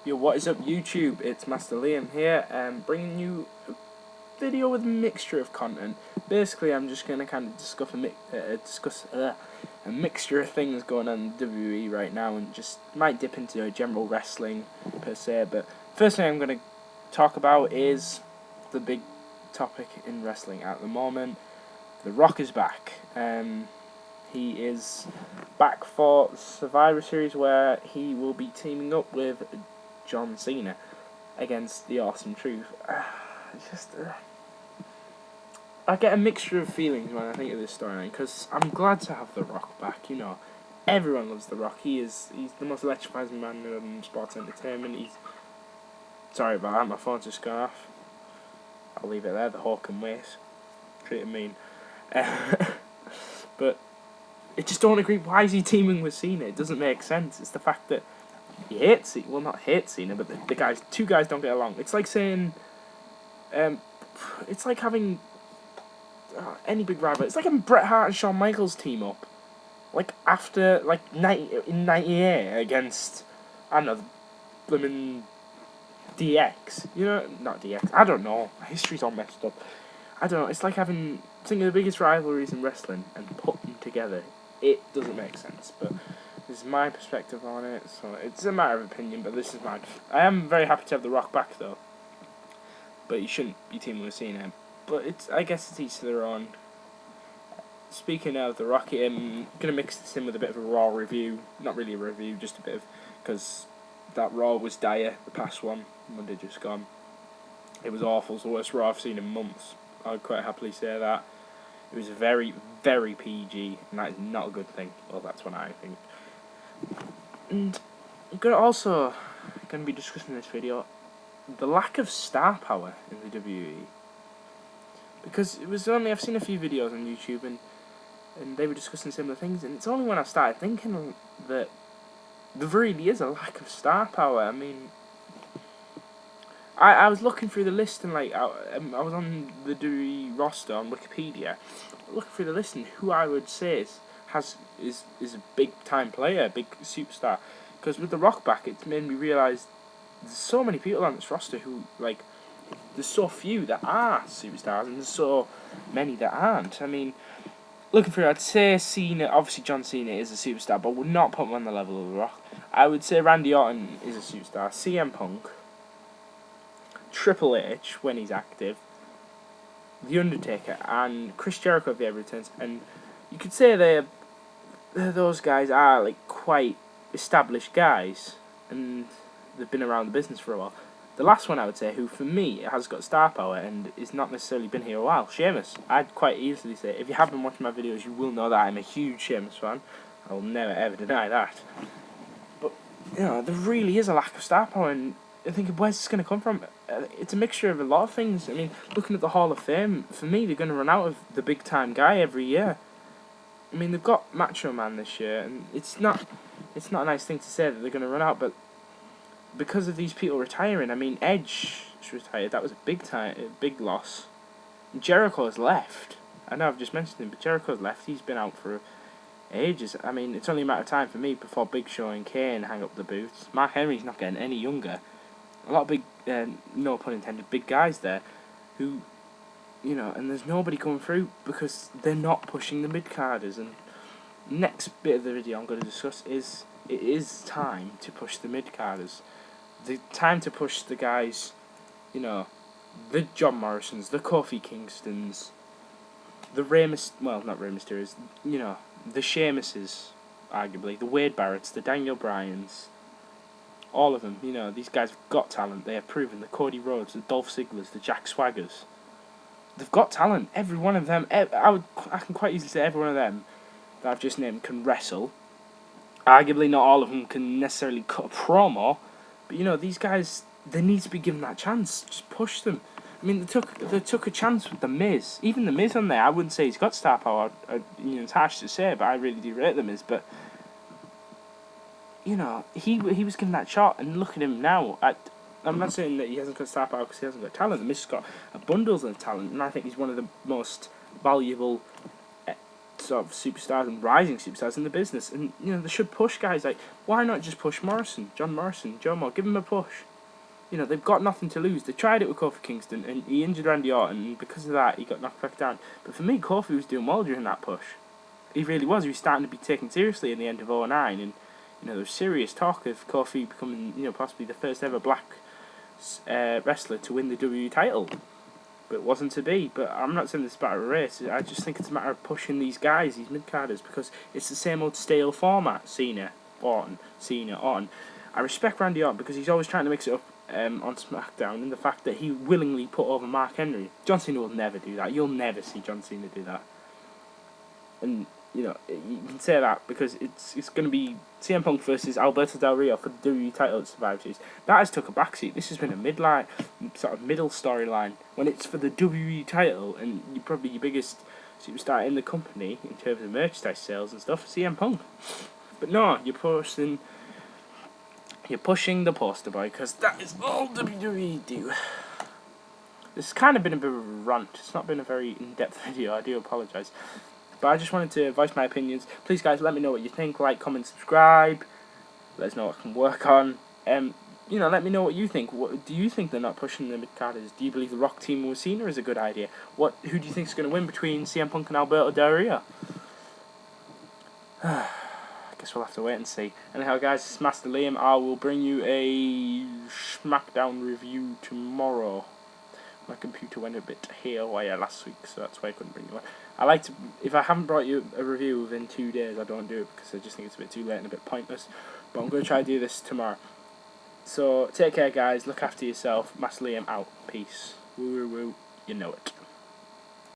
Yo, what is up YouTube? It's Master Liam here, bringing you a video with a mixture of content. Basically, I'm just going to kind of discuss a mixture of things going on in WWE right now, and just might dip into general wrestling per se. But first thing I'm going to talk about is the big topic in wrestling at the moment. The Rock is back. He is back for Survivor Series, where he will be teaming up with John Cena against the Awesome Truth. I get a mixture of feelings when I think of this storyline, because I'm glad to have The Rock back. You know, everyone loves The Rock. He's the most electrifying man in sports entertainment. Sorry about that, my phone's just gone off. I'll leave it there. The Hawk can wait. Treat him mean. But I just don't agree. Why is he teaming with Cena? It doesn't make sense. It's the fact that he hates Cena. Well, not hates Cena, but two guys don't get along. It's like saying, it's like having any big rival. It's like having Bret Hart and Shawn Michaels team up, like after in '98 against, I don't know, blooming DX. You know, not DX. I don't know. History's all messed up. I don't know. It's like having some of the biggest rivalries in wrestling and put them together. It doesn't make sense, but this is my perspective on it, so it's a matter of opinion, but this is mine. I am very happy to have The Rock back, though. But you shouldn't be teaming with Cena. But I guess it's each to their own. Speaking of The Rock, I'm going to mix this in with a bit of a Raw review. Not really a review, just a bit of... because that Raw was dire, the past one, Monday just gone. It was awful. It's the worst Raw I've seen in months. I'd quite happily say that. It was very, very PG, and that is not a good thing. Well, that's what I think. And I'm going to be discussing in this video the lack of star power in the WWE. Because I've seen a few videos on YouTube, and they were discussing similar things, and it's only when I started thinking that there really is a lack of star power. I mean, I was looking through the list, and I was on the WWE roster on Wikipedia, looking through the list, and who I would say is a big time player, a big superstar. Because with The Rock back, it's made me realise there's so many people on this roster who, there's so few that are superstars, and there's so many that aren't. I mean, looking through, I'd say Cena, obviously John Cena is a superstar, but would not put him on the level of The Rock. I would say Randy Orton is a superstar, CM Punk, Triple H when he's active, The Undertaker, and Chris Jericho if he ever returns. And you could say those guys are quite established guys, and they've been around the business for a while. The last one I would say, who for me has got star power and is not necessarily been here a while, Sheamus. I'd quite easily say, if you have been watching my videos, you will know that I'm a huge Sheamus fan. I will never ever deny that. But you know, there really is a lack of star power, and I think, where's this going to come from? It's a mixture of a lot of things. I mean, looking at the Hall of Fame, for me, they're going to run out of the big-time guy every year. I mean, they've got Macho Man this year, and it's not a nice thing to say that they're going to run out, but because of these people retiring, I mean, Edge is retired. That was a big loss. And Jericho's left. I know I've just mentioned him, but Jericho's left. He's been out for ages. I mean, it's only a matter of time for me before Big Show and Kane hang up the boots. Mark Henry's not getting any younger. A lot of big, no pun intended, big guys there who, you know, and there's nobody coming through because they're not pushing the Midcarders. And next bit of the video I'm going to discuss is, it is time to push the Midcarders. The time to push the guys, you know, the John Morrisons, the Kofi Kingstons, the not Rey Mysterios, you know, the Sheamuses, arguably, the Wade Barretts, the Daniel Bryans. All of them, you know, these guys have got talent. They have proven. The Cody Rhodes, the Dolph Ziggler's, the Jack Swaggers. They've got talent. Every one of them. I can quite easily say every one of them that I've just named can wrestle. Arguably, not all of them can necessarily cut a promo, but you know, these guys, they need to be given that chance. Just push them. I mean, they took a chance with The Miz. Even The Miz on there, I wouldn't say he's got star power. You know, it's harsh to say, but I really do rate The Miz. But you know, he was given that shot, and look at him now. I'm not saying that he hasn't got star power because he hasn't got talent. The Miz has got bundles of talent, and I think he's one of the most valuable sort of superstars and rising superstars in the business, and you know they should push guys like, why not just push Morrison, John Morrison, Joe Moore, give him a push. You know, they've got nothing to lose. They tried it with Kofi Kingston, and he injured Randy Orton, and because of that, he got knocked back down. But for me, Kofi was doing well during that push. He really was. He was starting to be taken seriously in the end of 2009, and you know there was serious talk of Kofi becoming, you know, possibly the first ever black wrestler to win the WWE title. But it wasn't to be. But I'm not saying this is about a race. I just think it's a matter of pushing these guys, these mid-carders, because it's the same old stale format. Cena, Orton, Cena, Orton. I respect Randy Orton because he's always trying to mix it up on SmackDown, and the fact that he willingly put over Mark Henry. John Cena will never do that. You'll never see John Cena do that. And you know, you can say that because it's going to be CM Punk versus Alberto Del Rio for the WWE title at Survivor Series. That has took a backseat. This has been a sort of middle storyline when it's for the WWE title, and you're probably your biggest superstar in the company in terms of merchandise sales and stuff, CM Punk. But no, you're pushing the poster boy, because that is all WWE do. This has kind of been a bit of a rant. It's not been a very in-depth video. I do apologise. But I just wanted to voice my opinions. Please, guys, let me know what you think. Like, comment, subscribe. Let us know what I can work on. You know, let me know what you think. What do you think they're not pushing the mid-carders? Do you believe the Rock team with Cena is a good idea? Who do you think is going to win between CM Punk and Alberto Del Rio? I guess we'll have to wait and see. Anyhow, guys, it's Master Liam. I will bring you a SmackDown review tomorrow. My computer went a bit haywire last week, so that's why I couldn't bring you one. I like to, if I haven't brought you a review within 2 days, I don't do it because I just think it's a bit too late and a bit pointless. But I'm going to try to do this tomorrow. So take care, guys. Look after yourself. Master Liam out. Peace. Woo woo woo. You know it.